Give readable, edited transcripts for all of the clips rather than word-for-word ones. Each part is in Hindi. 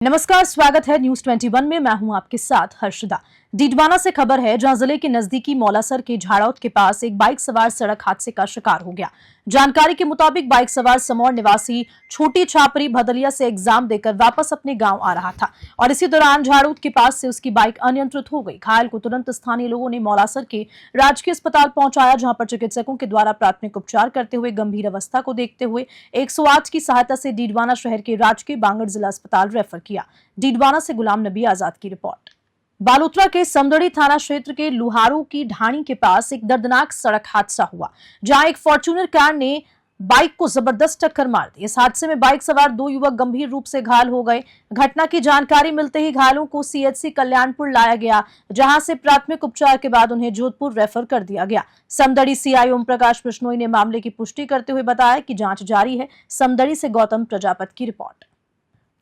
नमस्कार, स्वागत है न्यूज 21 में। मैं हूं आपके साथ हर्षदा। डीडवाना से खबर है, जहां जिले के नजदीकी मौलासर के झाड़ौत के पास एक बाइक सवार सड़क हादसे का शिकार हो गया। जानकारी के मुताबिक बाइक सवार समौर निवासी छोटी छापरी भदलिया से एग्जाम देकर वापस अपने गांव आ रहा था और इसी दौरान झाड़ौत के पास से उसकी बाइक अनियंत्रित हो गई। घायल को तुरंत स्थानीय लोगों ने मौलासर के राजकीय अस्पताल पहुंचाया, जहां पर चिकित्सकों के द्वारा प्राथमिक उपचार करते हुए गंभीर अवस्था को देखते हुए 108 की सहायता से डीडवाना शहर के राजकीय बांगड़ जिला अस्पताल रेफर किया। डीडवाना से गुलाम नबी आजाद की रिपोर्ट। बालोतरा के समदड़ी थाना क्षेत्र के लुहारू की ढाणी के पास एक दर्दनाक सड़क हादसा हुआ, जहां एक फॉर्च्यूनर कार ने बाइक को जबरदस्त टक्कर मार दी। इस हादसे में बाइक सवार 2 युवक गंभीर रूप से घायल हो गए। घटना की जानकारी मिलते ही घायलों को सीएचसी कल्याणपुर लाया गया, जहां से प्राथमिक उपचार के बाद उन्हें जोधपुर रेफर कर दिया गया। समदड़ी सीआई ओम प्रकाश बिश्नोई ने मामले की पुष्टि करते हुए बताया कि जांच जारी है। समदड़ी से गौतम प्रजापत की रिपोर्ट।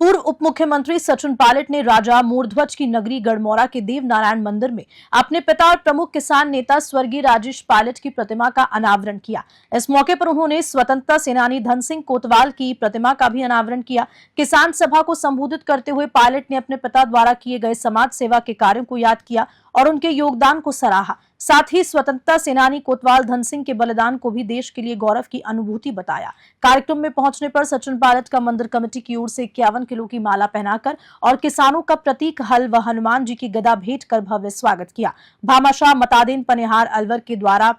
पूर्व उप मुख्यमंत्री सचिन पायलट ने राजा मोरध्वज की नगरी गढ़मौरा के देव नारायण मंदिर में अपने पिता और प्रमुख किसान नेता स्वर्गीय राजेश पायलट की प्रतिमा का अनावरण किया। इस मौके पर उन्होंने स्वतंत्रता सेनानी धन सिंह कोतवाल की प्रतिमा का भी अनावरण किया। किसान सभा को संबोधित करते हुए पायलट ने अपने पिता द्वारा किए गए समाज सेवा के कार्यों को याद किया और उनके योगदान को सराहा। साथ ही स्वतंत्रता सेनानी कोतवाल धन सिंह के बलिदान को भी देश के लिए गौरव की अनुभूति बताया। कार्यक्रम में पहुंचने पर सचिन पायलट का मंदिर कमेटी की ओर से 51 किलो की माला पहनाकर और किसानों का प्रतीक हल व हनुमान जी की गदा भेंट कर भव्य स्वागत किया। भामाशाह मतादेन पनिहार अलवर के द्वारा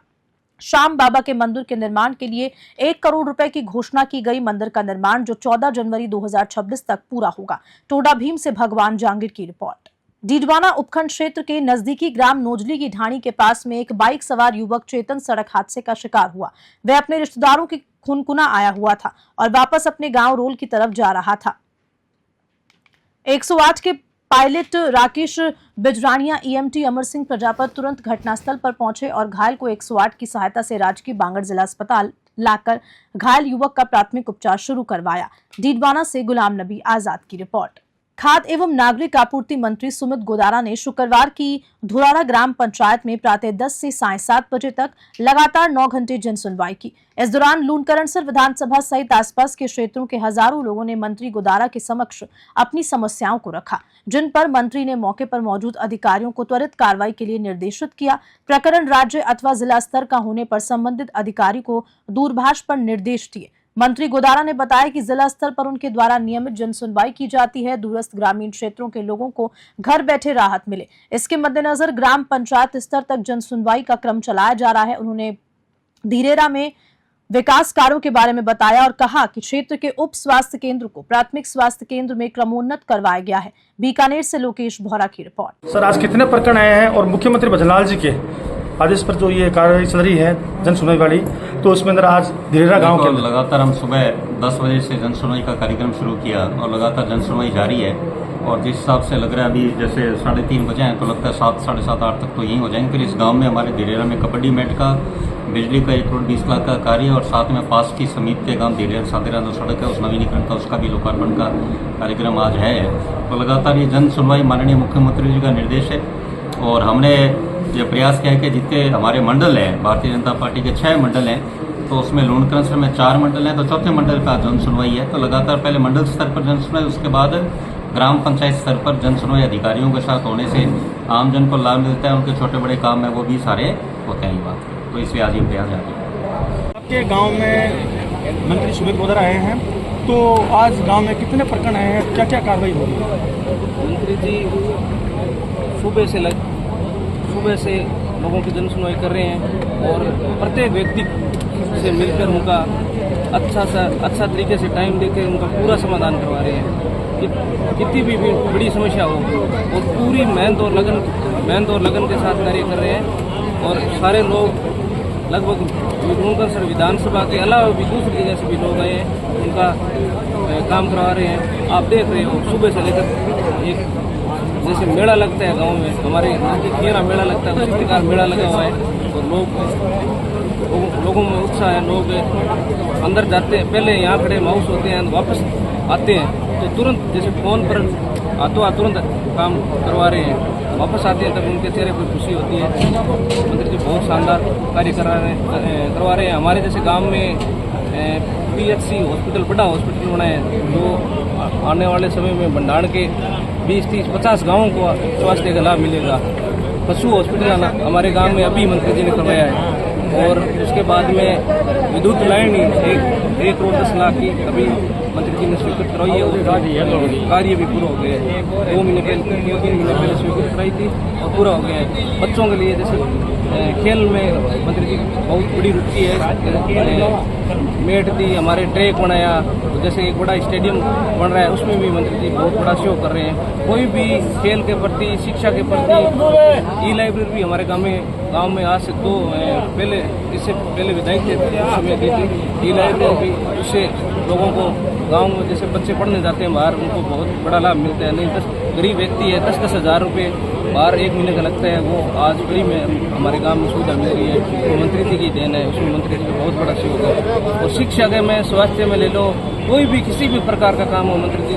श्याम बाबा के मंदिर के निर्माण के लिए 1 करोड़ रुपए की घोषणा की गई। मंदिर का निर्माण जो 14 जनवरी 2026 तक पूरा होगा। टोडा भीम से भगवान जहांगीर की रिपोर्ट। डीडवाना उपखंड क्षेत्र के नजदीकी ग्राम नोजली की ढाणी के पास में एक बाइक सवार युवक चेतन सड़क हादसे का शिकार हुआ। वह अपने रिश्तेदारों की खुनकुना आया हुआ था और वापस अपने गांव रोल की तरफ जा रहा था। 108 के पायलट राकेश बिजरानिया ईएमटी अमर सिंह प्रजापत तुरंत घटनास्थल पर पहुंचे और घायल को 108 की सहायता से राजकीय बांगड़ जिला अस्पताल लाकर घायल युवक का प्राथमिक उपचार शुरू करवाया। डीडवाना से गुलाम नबी आजाद की रिपोर्ट। खाद्य एवं नागरिक आपूर्ति मंत्री सुमित गोदारा ने शुक्रवार की धुराड़ा ग्राम पंचायत में प्रातः 10 से साढ़े 7 बजे तक लगातार 9 घंटे जन सुनवाई की। इस दौरान लूणकरणसर विधानसभा सहित आसपास के क्षेत्रों के हजारों लोगों ने मंत्री गोदारा के समक्ष अपनी समस्याओं को रखा, जिन पर मंत्री ने मौके पर मौजूद अधिकारियों को त्वरित कार्रवाई के लिए निर्देशित किया। प्रकरण राज्य अथवा जिला स्तर का होने पर संबंधित अधिकारी को दूरभाष पर निर्देश दिए। मंत्री गोदारा ने बताया कि जिला स्तर पर उनके द्वारा नियमित जन सुनवाई की जाती है। दूरस्थ ग्रामीण क्षेत्रों के लोगों को घर बैठे राहत मिले, इसके मद्देनजर ग्राम पंचायत स्तर तक जन सुनवाई का क्रम चलाया जा रहा है। उन्होंने धीरेरा में विकास कार्यों के बारे में बताया और कहा कि क्षेत्र के उप स्वास्थ्य केंद्र को प्राथमिक स्वास्थ्य केंद्र में क्रमोन्नत करवाया गया है। बीकानेर से लोकेश भौरा की रिपोर्ट। सर, आज कितने प्रकरण आए हैं और मुख्यमंत्री भजनलाल जी के आदेश पर जो ये कार्रवाई चल रही है जन सुनवाई वाली, तो उसमें अंदर आज धीरेरा गांव के लगातार हम सुबह 10 बजे से जन सुनवाई का कार्यक्रम शुरू किया और लगातार जन सुनवाई जारी है। और जिस हिसाब से लग रहा है अभी जैसे 3:30 बजे हैं, तो लगता है 7, साढ़े 7, 8 तक तो यहीं हो जाएंगे। फिर इस गांव में हमारे धीरेरा में कबड्डी मैच का, बिजली का 1 करोड़ 20 लाख का कार्य और साथ में पास की समीप के गांव धीरेरा सादेरा जो सड़क है उस नवीनीकरण का, उसका भी लोकार्पण का कार्यक्रम आज है। तो लगातार ये जन सुनवाई माननीय मुख्यमंत्री जी का निर्देश है और हमने ये प्रयास किया है कि जितने हमारे मंडल हैं, भारतीय जनता पार्टी के 6 मंडल हैं, तो उसमें लूणकरणसर में 4 मंडल हैं, तो चौथे मंडल का जन सुनवाई है। तो लगातार पहले मंडल स्तर पर जन सुनवाई, उसके बाद ग्राम पंचायत स्तर पर जन सुनवाई अधिकारियों के साथ होने से आमजन को लाभ मिलता है। उनके छोटे बड़े काम है वो भी सारे होते हैं। ये बात तो इसलिए आज ये प्रयास जारी है। आपके गाँव में मंत्री सुमित गोदारा आए हैं, तो आज गाँव में कितने प्रकरण आए हैं, क्या क्या कार्रवाई होगी? मंत्री जी सुबह से लोगों की जन सुनवाई कर रहे हैं और प्रत्येक व्यक्ति से मिलकर उनका अच्छा तरीके से टाइम देकर उनका पूरा समाधान करवा रहे हैं। कितनी भी बड़ी समस्या हो और पूरी मेहनत और लगन के साथ कार्य कर रहे हैं। और सारे लोग लगभग लूणकरणसर विधानसभा के अलावा भी दूसरी जगह से भी लोग आए हैं, उनका काम करवा रहे हैं। आप देख रहे हो सुबह से लेकर एक जैसे मेला लगता है गांव में, हमारे खेरा मेला लगता है, उसी प्रकार मेला लगा हुआ है और लोगों में उत्साह है। लोग अंदर जाते हैं, पहले यहाँ खड़े माउस होते हैं, वापस आते हैं तो तुरंत जैसे फ़ोन पर तुरंत काम करवा रहे हैं, वापस आते हैं तब उनके चेहरे पर खुशी होती है। मंत्री जी बहुत शानदार कार्य करवा रहे हैं। हमारे जैसे गाँव में PHC हॉस्पिटल बड़ा हॉस्पिटल बनाए हैं, जो आने वाले समय में भंडारण के 20-30-50 गाँवों को स्वास्थ्य का लाभ मिलेगा। पशु हॉस्पिटल हमारे गांव में अभी मंत्री जी ने करवाया है, और उसके बाद में विद्युत लाइन 1 करोड़ 10 लाख की अभी मंत्री जी ने स्वीकृत करवाई है, और कार्य भी पूरा हो गया है। 2 महीने पहले 3 महीने पहले स्वीकृत कराई थी और पूरा हो गया है। बच्चों के लिए जैसे खेल में मंत्री जी बहुत बड़ी रुचि है, मेट दी, हमारे ट्रैक बनाया, तो जैसे एक बड़ा स्टेडियम बन रहा है उसमें भी मंत्री जी बहुत बड़ा सहयोग कर रहे हैं। कोई भी खेल के प्रति, शिक्षा के प्रति ई-लाइब्रेरी भी हमारे गांव में आज से इससे पहले विधायक थे उस समय दी थी ई-लाइब्रेरी भी, उससे लोगों को गांव में जैसे बच्चे पढ़ने जाते हैं बाहर, उनको बहुत बड़ा लाभ मिलता है। नहीं 10 गरीब व्यक्ति है 10-10 हज़ार रुपये बाहर 1 महीने का लगता है, वो आज फ्री में हमारे गांव में सुविधा मिल रही है। तो मंत्री जी की देन है, उसमें मंत्री जी का बहुत बड़ा सहयोग है। और शिक्षा के में, स्वास्थ्य में ले लो, कोई भी किसी भी प्रकार का काम हो, मंत्री जी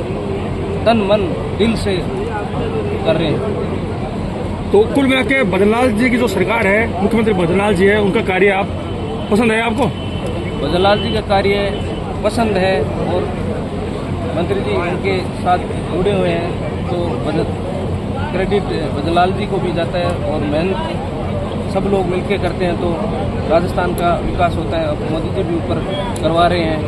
तन मन दिल से कर रहे हैं। तो कुल मिला के भजनलाल जी की जो सरकार है, मुख्यमंत्री भजनलाल जी है, उनका कार्य आप पसंद है आपको? भजनलाल जी का कार्य पसंद है, और मंत्री जी उनके साथ जुड़े हुए हैं, तो क्रेडिट भजनलाल जी को भी जाता है, और मेहनत सब लोग मिलकर करते हैं तो राजस्थान का विकास होता है। अब मोदी जी भी ऊपर करवा रहे हैं,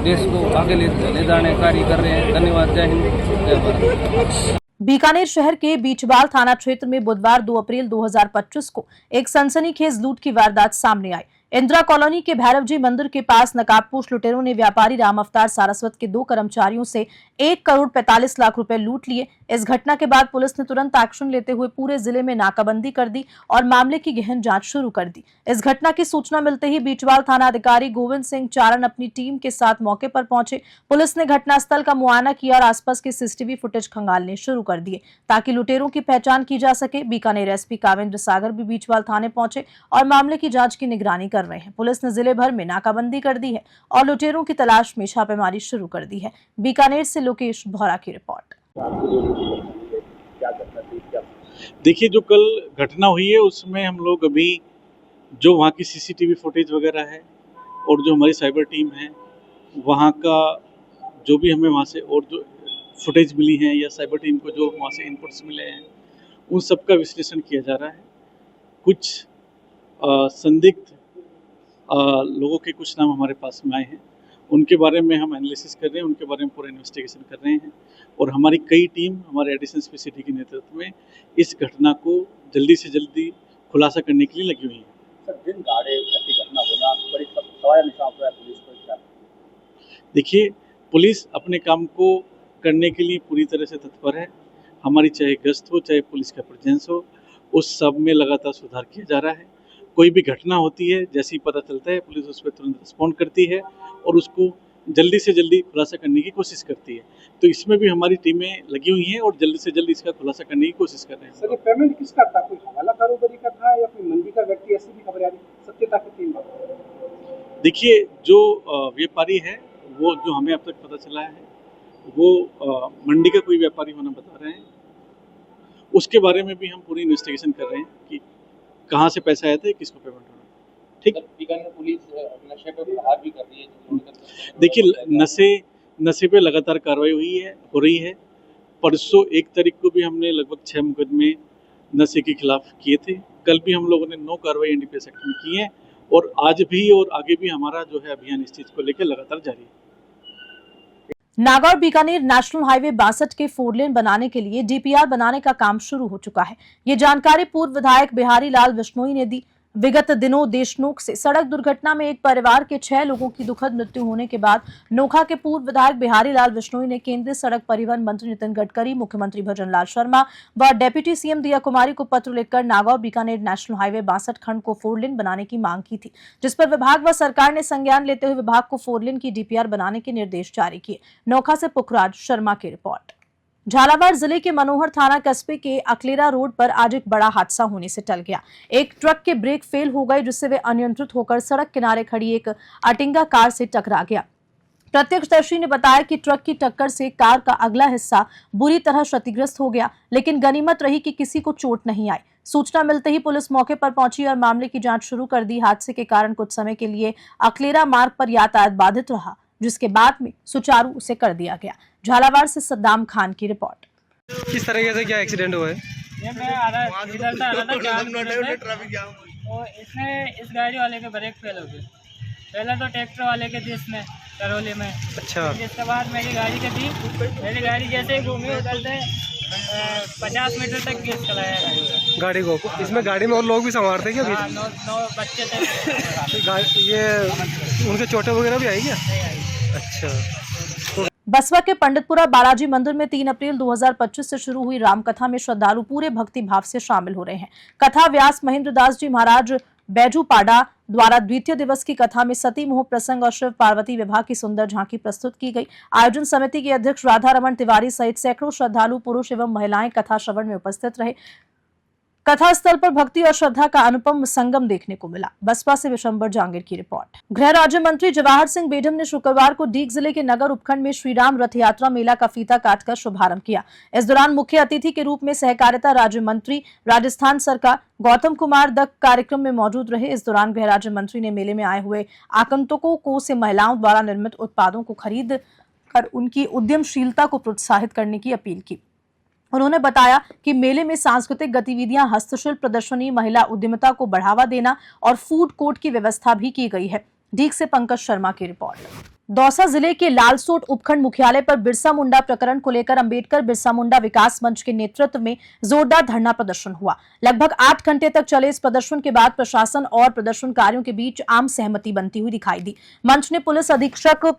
देश को आगे ले जाने कार्य कर रहे हैं। धन्यवाद। जय हिंद, जय भारत। बीकानेर शहर के बीचवाल थाना क्षेत्र में बुधवार 2 अप्रैल 2025 को एक सनसनीखेज लूट की वारदात सामने आई। इंदिरा कॉलोनी के भैरव जी मंदिर के पास नकाबपोश लुटेरों ने व्यापारी राम अवतार सारस्वत के 2 कर्मचारियों से 1 करोड़ 45 लाख रुपए लूट लिए। इस घटना के बाद पुलिस ने तुरंत एक्शन लेते हुए पूरे जिले में नाकाबंदी कर दी और मामले की गहन जांच शुरू कर दी। इस घटना की सूचना मिलते ही बीचवाल थाना अधिकारी गोविंद सिंह चारण अपनी टीम के साथ मौके पर पहुंचे। पुलिस ने घटनास्थल का मुआयना किया और आसपास के CCTV फुटेज खंगालने शुरू कर दिए ताकि लुटेरों की पहचान की जा सके। बीकानेर SP कावेंद्र सागर भी बीचवाल थाने पहुंचे और मामले की जांच की निगरानी कर रहे हैं। पुलिस ने जिले भर में नाकाबंदी कर दी है और लुटेरों की तलाश में छापेमारी शुरू कर दी है। बीकानेर से लोकेश भौरा की रिपोर्ट। देखिए, जो कल घटना हुई है उसमें हम लोग अभी जो वहाँ की CCTV फुटेज वगैरह है और जो हमारी साइबर टीम है वहाँ का जो भी हमें वहाँ से और जो फुटेज मिली है या साइबर टीम को जो वहाँ से इनपुट्स मिले हैं उन सब का विश्लेषण किया जा रहा है। कुछ संदिग्ध लोगों के कुछ नाम हमारे पास में आए हैं, उनके बारे में हम एनालिसिस कर रहे हैं, उनके बारे में पूरा इन्वेस्टिगेशन कर रहे हैं और हमारी कई टीम हमारे एडिशनल SP सिटी के नेतृत्व में इस घटना को जल्दी से जल्दी खुलासा करने के लिए लगी हुई है। सर, दिन दहाड़े ऐसी घटना होना बड़ी सवाल निशान पर है पुलिस को क्या? देखिए, पुलिस अपने काम को करने के लिए पूरी तरह से तत्पर है। हमारी चाहे गश्त हो, चाहे पुलिस का प्रेजेंस हो, उस सब में लगातार सुधार किया जा रहा है। कोई भी घटना होती है, जैसे ही पता चलता है पुलिस उस पर तुरंत रिस्पॉन्ड करती है और उसको जल्दी से जल्दी खुलासा करने की कोशिश करती है। तो इसमें भी हमारी टीमें लगी हुई हैं और जल्दी से जल्दी इसका खुलासा करने की कोशिश कर रहे हैं। सर, ये पेमेंट किसका था? कोई हवाला कारोबारी का था या कोई मंडी का व्यक्ति? ऐसी भी खबर आ रही है, सत्यता की टीम। देखिए, जो व्यापारी है वो जो हमें अब तक पता चला है वो मंडी का कोई व्यापारी होना बता रहे हैं। उसके बारे में भी हम पूरी इन्वेस्टिगेशन कर रहे हैं कि कहाँ से पैसा आया था, किसको पेमेंट होना। ठीक, बीकानेर पुलिस नशे पे प्रहार भी कर रही है। देखिए, नशे पे लगातार कार्रवाई हो रही है। परसों 1 तारीख को भी हमने लगभग 6 मुकदमे नशे के खिलाफ किए थे। कल भी हम लोगों ने 9 कार्रवाई NDPS एक्ट में की है और आज भी और आगे भी हमारा जो है अभियान इस चीज को लेकर लगातार जारी है। नागौर बीकानेर नेशनल हाईवे 62 के 4 लेन बनाने के लिए DPR बनाने का काम शुरू हो चुका है। ये जानकारी पूर्व विधायक बिहारी लाल बिश्नोई ने दी। विगत दिनों देशनोक से सड़क दुर्घटना में एक परिवार के 6 लोगों की दुखद मृत्यु होने के बाद नोखा के पूर्व विधायक बिहारी लाल बिश्नोई ने केंद्रीय सड़क परिवहन मंत्री नितिन गडकरी, मुख्यमंत्री भजनलाल शर्मा व डेप्यूटी CM दिया कुमारी को पत्र लिखकर नागौर बीकानेर नेशनल हाईवे 62 खंड को 4 लेन बनाने की मांग की थी, जिस पर विभाग व सरकार ने संज्ञान लेते हुए विभाग को 4 लेन की DPR बनाने के निर्देश जारी किए। नोखा से पुखराज शर्मा की रिपोर्ट। झालावाड़ जिले के मनोहर थाना कस्बे के अकलेरा रोड पर आज एक बड़ा हादसा होने से टल गया। एक ट्रक के ब्रेक फेल हो गए जिससे वे अनियंत्रित होकर सड़क किनारे खड़ी एक अटिंगा कार से टकरा गया। प्रत्यक्षदर्शी ने बताया कि ट्रक की टक्कर से कार का अगला हिस्सा बुरी तरह क्षतिग्रस्त हो गया, लेकिन गनीमत रही कि किसी को चोट नहीं आई। सूचना मिलते ही पुलिस मौके पर पहुंची और मामले की जांच शुरू कर दी। हादसे के कारण कुछ समय के लिए अकलेरा मार्ग पर यातायात बाधित रहा, जिसके बाद में सुचारू उसे कर दिया गया। झालावाड़ से सद्दाम खान की रिपोर्ट। किस तरीके से क्या एक्सीडेंट हुआ है? ये मैं इधर से आ रहा था और इसमें इस गाड़ी वाले के ब्रेक फेल हो गए। पहले तो ट्रैक्टर वाले के थी इसमें करौली में। अच्छा। जिसके बाद मेरी गाड़ी के थी, मेरी गाड़ी जैसे ही घूमी उधर से 50 मीटर तक केस चलाया गाड़ी को। इसमें गाड़ी में और लोग भी सवार थे क्या? हाँ, 9 बच्चे थे। ये उनके चोटें वगैरह भी आई क्या? अच्छा। बसवा के पंडितपुरा बालाजी मंदिर में 3 अप्रैल 2025 से शुरू हुई रामकथा में श्रद्धालु पूरे भक्ति भाव से शामिल हो रहे हैं। कथा व्यास महेंद्र दास जी महाराज बैजू पाडा द्वारा द्वितीय दिवस की कथा में सती मोह प्रसंग और शिव पार्वती विवाह की सुंदर झांकी प्रस्तुत की गई। आयोजन समिति के अध्यक्ष राधा रमन तिवारी सहित सैकड़ों श्रद्धालु पुरुष एवं महिलाएं कथा श्रवण में उपस्थित रहे। कथा स्थल पर भक्ति और श्रद्धा का अनुपम संगम देखने को मिला। बसपा से विशंबर जांगीर की रिपोर्ट। गृह राज्य मंत्री जवाहर सिंह बेढम ने शुक्रवार को डीग जिले के नगर उपखंड में श्रीराम रथ यात्रा मेला का फीता काटकर शुभारंभ किया। इस दौरान मुख्य अतिथि के रूप में सहकारिता राज्य मंत्री राजस्थान सरकार गौतम कुमार दत्त कार्यक्रम में मौजूद रहे। इस दौरान गृह राज्य मंत्री ने मेले में आए हुए आगंतुकों को से महिलाओं द्वारा निर्मित उत्पादों को खरीद कर उनकी उद्यमशीलता को प्रोत्साहित करने की अपील की। उन्होंने बताया कि मेले में सांस्कृतिक गतिविधियां, हस्तशिल्प प्रदर्शनी, महिला उद्यमिता को बढ़ावा देना और फूड कोर्ट की व्यवस्था भी की गई है। डीग से पंकज शर्मा की रिपोर्ट। दौसा जिले के लालसोट उपखंड मुख्यालय पर बिरसा मुंडा प्रकरण को लेकर अंबेडकर बिरसा मुंडा विकास मंच के नेतृत्व में जोरदार धरना प्रदर्शन हुआ। लगभग 8 घंटे तक चले इस प्रदर्शन के बाद प्रशासन और प्रदर्शनकारियों के बीच आम सहमति बनती हुई दिखाई दी। मंच ने पुलिस अधीक्षक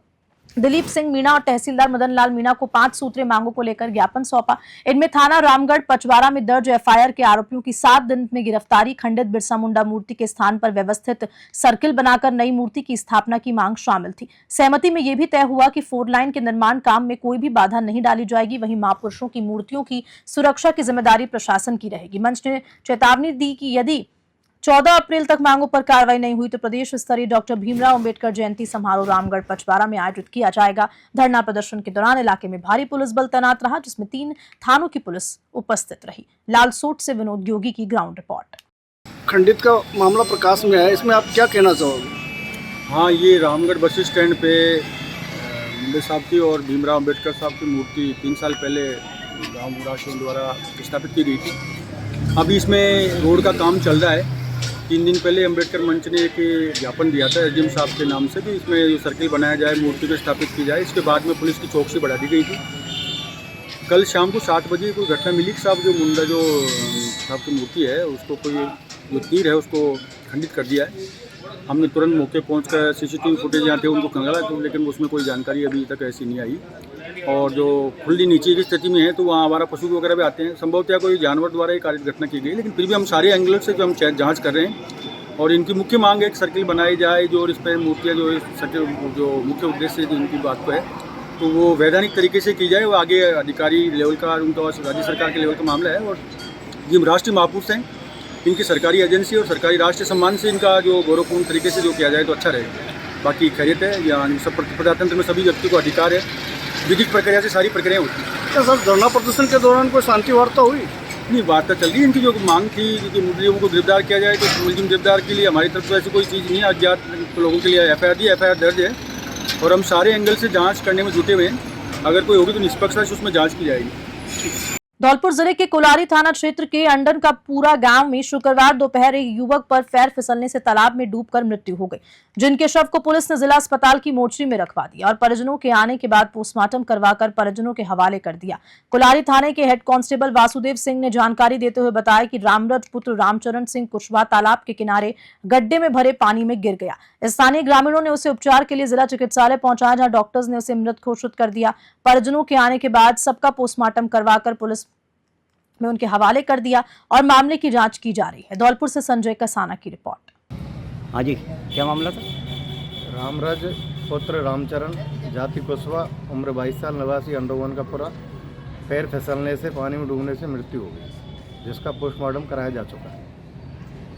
दिलीप सिंह मीणा और तहसीलदार मदन लाल मीणा को 5 सूत्रीय मांगों को लेकर ज्ञापन सौंपा। इनमें थाना रामगढ़ पचवाड़ा में दर्ज एफआईआर के आरोपियों की 7 दिन में गिरफ्तारी, खंडित बिरसा मुंडा मूर्ति के स्थान पर व्यवस्थित सर्किल बनाकर नई मूर्ति की स्थापना की मांग शामिल थी। सहमति में यह भी तय हुआ कि 4 लाइन के निर्माण काम में कोई भी बाधा नहीं डाली जाएगी। वहीं महापुरुषों की मूर्तियों की सुरक्षा की जिम्मेदारी प्रशासन की रहेगी। मंच ने चेतावनी दी कि यदि 14 अप्रैल तक मांगों पर कार्रवाई नहीं हुई तो प्रदेश स्तरीय डॉक्टर भीमराव अंबेडकर जयंती समारोह रामगढ़ पचवाड़ा में आयोजित किया जाएगा। धरना प्रदर्शन के दौरान इलाके में भारी पुलिस बल तैनात रहा, जिसमें 3 थानों की पुलिस उपस्थित रही। लालसोट से विनोद योगी की ग्राउंड रिपोर्ट। खंडित का मामला प्रकाश में है, इसमें आप क्या कहना चाहोगे? हाँ, ये रामगढ़ बस स्टैंड पे मुंडे साहब की और भीमराव अंबेडकर साहब की मूर्ति 3 साल पहले गाँव निवासियों द्वारा स्थापित की गई थी। अभी इसमें रोड का काम चल रहा है। 3 दिन पहले अंबेडकर मंच ने एक ज्ञापन दिया था एसडीएम साहब के नाम से कि इसमें जो सर्किल बनाया जाए, मूर्ति को स्थापित की जाए। इसके बाद में पुलिस की चौकसी बढ़ा दी गई थी। कल शाम को 7 बजे कोई घटना मिली कि साहब जो मुंडा जो साहब की मूर्ति है उसको कोई जो तीर है उसको खंडित कर दिया है। हमने तुरंत मौके पहुंचकर सीसीटीवी फुटेज यहाँ थे उनको खंगाला, तो लेकिन उसमें कोई जानकारी अभी तक ऐसी नहीं आई। और जो खुली नीचे की स्थिति में है तो वहाँ हमारा पशु वगैरह भी आते हैं। संभवतः कोई जानवर द्वारा एक कार्य घटना की गई, लेकिन फिर भी हम सारे एंगल से जो हम जांच कर रहे हैं। और इनकी मुख्य मांग है एक सर्किल बनाई जाए जो इस पर मूर्तियाँ जो सर्किल जो मुख्य उद्देश्य इनकी बात पर है तो वो वैधानिक तरीके से की जाए। वो आगे अधिकारी लेवल का उनका राज्य सरकार के लेवल का मामला है। और ये राष्ट्रीय महापुरुष हैं, इनकी सरकारी एजेंसी और सरकारी राष्ट्रीय सम्मान से इनका जो गौरवपूर्ण तरीके से जो किया जाए तो अच्छा रहेगा। बाकी खैरियत है। या सब प्रजातंत्र में सभी व्यक्ति को अधिकार है, विधिक प्रक्रिया से सारी प्रक्रियाएं होती हैं। क्या सर धरना प्रदर्शन के दौरान कोई शांति वार्ता हुई? नहीं, वार्ता चल रही है। इनकी जो मांग थी कि मुलजिमों को गिरफ्तार किया जाए तो मुलजिम गिरफ्तार के लिए हमारी तरफ से ऐसी कोई चीज़ नहीं है। अज्ञात लोगों के लिए एफआईआर दर्ज है और हम सारे एंगल से जाँच करने में जुटे हुए हैं। अगर कोई होगी तो निष्पक्षता से उसमें जाँच की जाएगी। धौलपुर जिले के कोलारी थाना क्षेत्र के अंडन का पूरा गांव में शुक्रवार दोपहर एक युवक पर पैर फिसलने से तालाब में डूबकर मृत्यु हो गई, जिनके शव को पुलिस ने जिला अस्पताल की मोर्चरी में रखवा दिया और परिजनों के आने के बाद पोस्टमार्टम करवाकर परिजनों के हवाले कर दिया। कोलारी थाने के हेड कांस्टेबल वासुदेव सिंह ने जानकारी देते हुए बताया कि रामरथ पुत्र रामचरण सिंह कुशवाहा तालाब के किनारे गड्ढे में भरे पानी में गिर गया। स्थानीय ग्रामीणों ने उसे उपचार के लिए जिला चिकित्सालय पहुंचाया, जहां डॉक्टर्स ने उसे मृत घोषित कर दिया। परिजनों के आने के बाद सबका पोस्टमार्टम करवाकर पुलिस में उनके हवाले कर दिया और मामले की जांच की जा रही है। धौलपुर से संजय कसाना की रिपोर्ट। हाँ जी, क्या मामला था? रामराज पुत्र रामचरण जाति कुशवाहा, उम्र 22 साल, निवासी अंडोवन का पूरा, पैर फिसलने से पानी में डूबने से मृत्यु हो गई, जिसका पोस्टमार्टम कराया जा चुका है।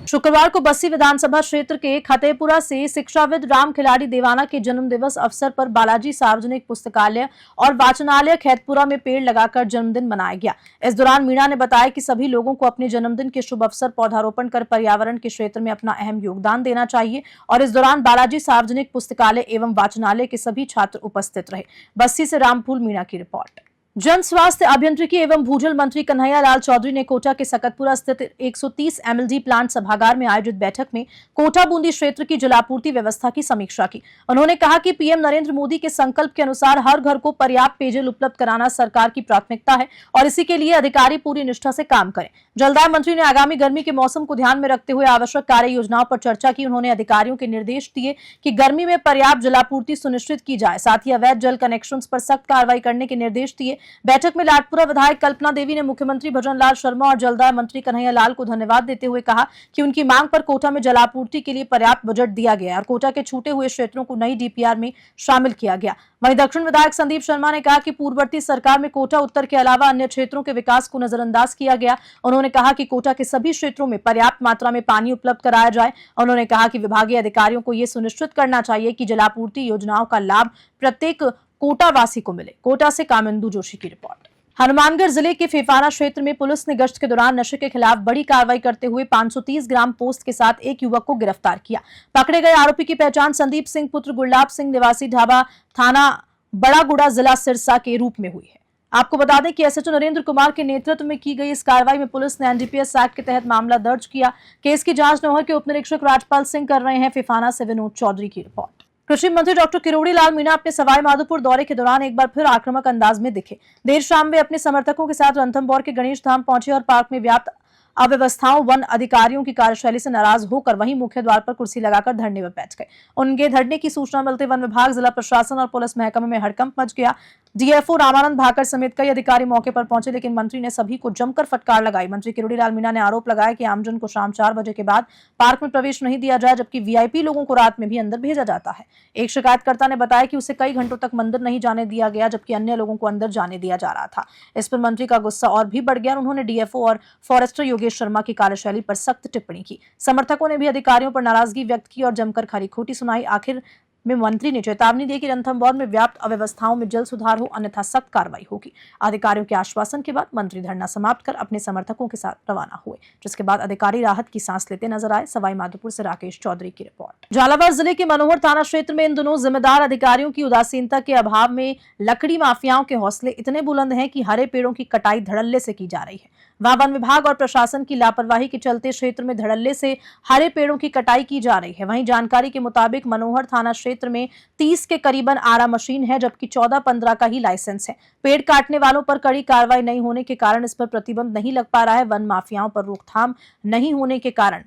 शुक्रवार को बस्सी विधानसभा क्षेत्र के खतेपुरा से शिक्षाविद राम खिलाड़ी देवाना के जन्म दिवस अवसर पर बालाजी सार्वजनिक पुस्तकालय और वाचनालय खैतपुरा में पेड़ लगाकर जन्मदिन मनाया गया। इस दौरान मीणा ने बताया कि सभी लोगों को अपने जन्मदिन के शुभ अवसर पौधारोपण कर पर्यावरण के क्षेत्र में अपना अहम योगदान देना चाहिए और इस दौरान बालाजी सार्वजनिक पुस्तकालय एवं वाचनालय के सभी छात्र उपस्थित रहे। बस्सी से रामफूल मीणा की रिपोर्ट। जन स्वास्थ्य अभियांत्रिकी एवं भूजल मंत्री कन्हैया लाल चौधरी ने कोटा के सकतपुरा स्थित 130 MLD प्लांट सभागार में आयोजित बैठक में कोटा बूंदी क्षेत्र की जलापूर्ति व्यवस्था की समीक्षा की। उन्होंने कहा कि पीएम नरेंद्र मोदी के संकल्प के अनुसार हर घर को पर्याप्त पेयजल उपलब्ध कराना सरकार की प्राथमिकता है और इसी के लिए अधिकारी पूरी निष्ठा से काम करें। जलदाय मंत्री ने आगामी गर्मी के मौसम को ध्यान में रखते हुए आवश्यक कार्य योजनाओं पर चर्चा की। उन्होंने अधिकारियों के निर्देश दिए कि गर्मी में पर्याप्त जलापूर्ति सुनिश्चित की जाए, साथ ही अवैध जल कनेक्शन पर सख्त कार्रवाई करने के निर्देश दिए। बैठक में लाडपुरा विधायक कल्पना देवी ने मुख्यमंत्री भजन लाल शर्मा और जलदाय मंत्री कन्हैया लाल को धन्यवाद देते हुए कहा कि उनकी मांग पर कोटा में जलापूर्ति के लिए पर्याप्त बजट दिया गया और कोटा के छूटे हुए क्षेत्रों को नई DPR में शामिल किया गया। वहीं दक्षिण विधायक संदीप शर्मा ने कहा कि पूर्ववर्ती सरकार में कोटा उत्तर के अलावा अन्य क्षेत्रों के विकास को नजरअंदाज किया गया। उन्होंने कहा कि कोटा के सभी क्षेत्रों में पर्याप्त मात्रा में पानी उपलब्ध कराया जाए। उन्होंने कहा कि विभागीय अधिकारियों को यह सुनिश्चित करना चाहिए कि जलापूर्ति योजनाओं का लाभ प्रत्येक कोटा वासी को मिले। कोटा से कामिंदु जोशी की रिपोर्ट। हनुमानगढ़ जिले के फेफाना क्षेत्र में पुलिस ने गश्त के दौरान नशे के खिलाफ बड़ी कार्रवाई करते हुए 530 ग्राम पोस्त के साथ एक युवक को गिरफ्तार किया। पकड़े गए आरोपी की पहचान संदीप सिंह पुत्र गुरलाब सिंह निवासी ढाबा थाना बड़ागुड़ा जिला सिरसा के रूप में हुई है। आपको बता दें कि SHO नरेंद्र कुमार के नेतृत्व में की गई इस कार्रवाई में पुलिस ने NDPS एक्ट के तहत मामला दर्ज किया। केस की जांच नौहर के उप निरीक्षक राजपाल सिंह कर रहे हैं। फेफाना से विनोद चौधरी की रिपोर्ट। कृषि मंत्री डॉक्टर किरोड़ी लाल मीणा अपने सवाई माधोपुर दौरे के दौरान एक बार फिर आक्रामक अंदाज में दिखे। देर शाम वे अपने समर्थकों के साथ रणथंभौर के गणेश धाम पहुंचे और पार्क में व्याप्त अव्यवस्थाओं वन अधिकारियों की कार्यशैली से नाराज होकर वहीं मुख्य द्वार पर कुर्सी लगाकर धरने में बैठ गए। उनके धरने की सूचना मिलते वन विभाग, जिला प्रशासन और पुलिस महकमे में हड़कंप मच गया। DFO रामानंद भाकर समेत कई अधिकारी मौके पर पहुंचे, लेकिन मंत्री ने सभी को जमकर फटकार लगाई। मंत्री किरोड़ी लाल मीणा ने आरोप लगाया कि आमजन को शाम 4 बजे के बाद पार्क में प्रवेश नहीं दिया जाए, जबकि VIP लोगों को रात में भी अंदर भेजा जाता है। एक शिकायतकर्ता ने बताया कि उसे कई घंटों तक मंदिर नहीं जाने दिया गया, जबकि अन्य लोगों को अंदर जाने दिया जा रहा था। इस पर मंत्री का गुस्सा और भी बढ़ गया। उन्होंने DFO और फॉरेस्टर योगेश शर्मा की कार्यशैली पर सख्त टिप्पणी की। समर्थकों ने भी अधिकारियों पर नाराजगी व्यक्त की और जमकर खरी खोटी सुनाई। आखिर में मंत्री ने चेतावनी दी कि रणथंभौर में व्याप्त अव्यवस्थाओं में जल्द सुधार हो, अन्यथा सख्त कार्रवाई होगी। अधिकारियों के आश्वासन के बाद मंत्री धरना समाप्त कर अपने समर्थकों के साथ रवाना हुए, जिसके बाद अधिकारी राहत की सांस लेते नजर आए। सवाई माधोपुर से राकेश चौधरी की रिपोर्ट। झालावाड़ जिले के मनोहर थाना क्षेत्र में इन दिनों जिम्मेदार अधिकारियों की उदासीनता के अभाव में लकड़ी माफियाओं के हौसले इतने बुलंद हैं कि हरे पेड़ों की कटाई धड़ल्ले से की जा रही है। वहां वन विभाग और प्रशासन की लापरवाही के चलते क्षेत्र में धड़ल्ले से हरे पेड़ों की कटाई की जा रही है। वहीं जानकारी के मुताबिक मनोहर थाना क्षेत्र में 30 के करीबन आरा मशीन है, जबकि 14-15 का ही लाइसेंस है। पेड़ काटने वालों पर कड़ी कार्रवाई नहीं होने के कारण इस पर प्रतिबंध नहीं लग पा रहा है। वन माफियाओं पर रोकथाम नहीं होने के कारण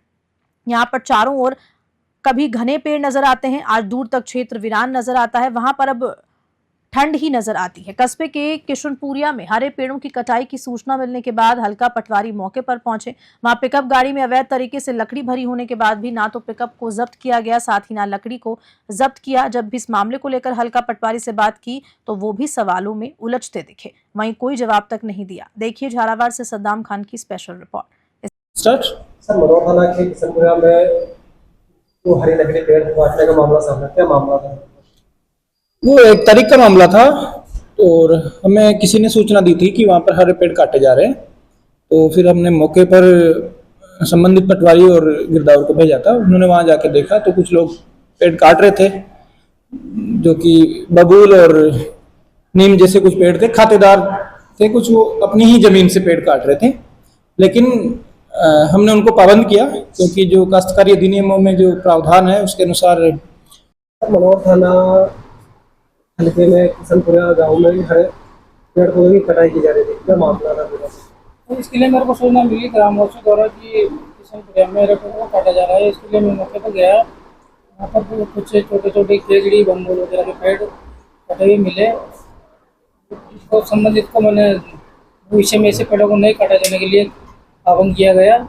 यहाँ पर चारों ओर कभी घने पेड़ नजर आते हैं, आज दूर तक क्षेत्र वीरान नजर आता है। वहां पर अब ठंड ही नजर आती है। कस्बे के किशनपुरिया में हरे पेड़ों की कटाई की सूचना मिलने के बाद हल्का पटवारी मौके पर पहुंचे। वहां पिकअप गाड़ी में अवैध तरीके से लकड़ी भरी होने के बाद भी ना तो पिकअप को जब्त किया गया, साथ ही ना लकड़ी को जब्त किया। जब भी इस मामले को लेकर हल्का पटवारी से बात की तो वो भी सवालों में उलझते दिखे, वहीं कोई जवाब तक नहीं दिया। देखिए झालावाड़ से सद्दाम खान की स्पेशल रिपोर्ट। सर, मनोहर थाना के किशनपुरिया में वो हरी लकड़ी पेड़ काटने का मामला सामने, क्या मामला था? वो 1 तारीख का मामला था और हमें किसी ने सूचना दी थी कि वहाँ पर हरे पेड़ काटे जा रहे हैं। तो फिर हमने मौके पर संबंधित पटवारी और गिरदावर को भेजा था। उन्होंने वहाँ जाके देखा तो कुछ लोग पेड़ काट रहे थे, जो कि बबूल और नीम जैसे कुछ पेड़ थे, खातेदार थे कुछ, वो अपनी ही जमीन से पेड़ काट रहे थे। लेकिन हमने उनको पाबंद किया, क्योंकि जो काश्तकारी अधिनियमों में जो प्रावधान है उसके अनुसार। मनोहर थाना हल्के में किशनपुरिया गांव में हरे पेड़ पौधे की कटाई की जा रही थी, क्या मामला था? तो इसके लिए मेरे को सूचना मिली ग्रामवासियों द्वारा कि किशनपुरिया में हरे पेड़ों को काटा जा रहा है। इसके लिए मैं मौके पर गया। वहाँ पर कुछ छोटे छोटे केजड़ी बम्बूल वगैरह के पेड़ कटे हुए मिले। इसको संबंधित को मैंने भविष्य में ऐसे पेड़ों को नहीं काटा जाने के लिए पाबंद किया गया।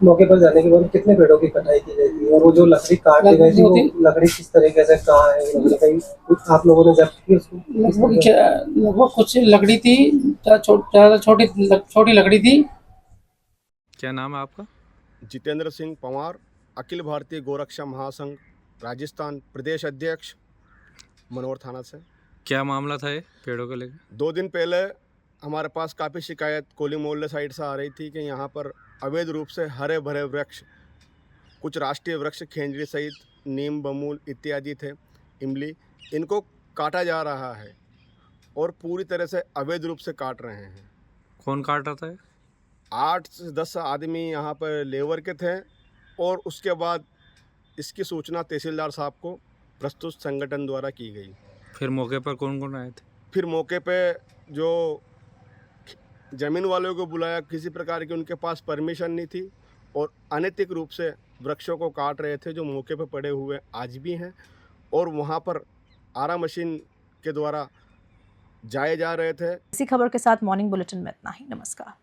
मौके पर जाने के बाद कितने पेड़ों की कटाई की जाएगी और वो जो लकड़ी काट दी गई थी वो लकड़ी किस तरीके से, कहाँ है लकड़ी? आप लोगों ने जब्त की उसको? लगभग कुछ लकड़ी थी, छोटी लकड़ी थी। क्या नाम है आपका? जितेंद्र सिंह पंवार, अखिल भारतीय गोरक्षा महासंघ राजस्थान प्रदेश अध्यक्ष, मनोर थाना से। क्या मामला था ये पेड़ों को लेकर? 2 दिन पहले हमारे पास काफ़ी शिकायत कोली मोहल्ले साइड से आ रही थी कि यहाँ पर अवैध रूप से हरे भरे वृक्ष, कुछ राष्ट्रीय वृक्ष खेंजड़ी सहित नीम, बमूल इत्यादि थे, इमली, इनको काटा जा रहा है और पूरी तरह से अवैध रूप से काट रहे हैं। कौन काट रहा था? 8 से 10 आदमी यहाँ पर लेबर के थे और उसके बाद इसकी सूचना तहसीलदार साहब को प्रस्तुत संगठन द्वारा की गई। फिर मौके पर कौन कौन आए थे? फिर मौके पे जो ज़मीन वालों को बुलाया, किसी प्रकार की उनके पास परमिशन नहीं थी और अनैतिक रूप से वृक्षों को काट रहे थे, जो मौके पे पड़े हुए आज भी हैं और वहाँ पर आरा मशीन के द्वारा जाए जा रहे थे। इसी खबर के साथ मॉर्निंग बुलेटिन में इतना ही। नमस्कार।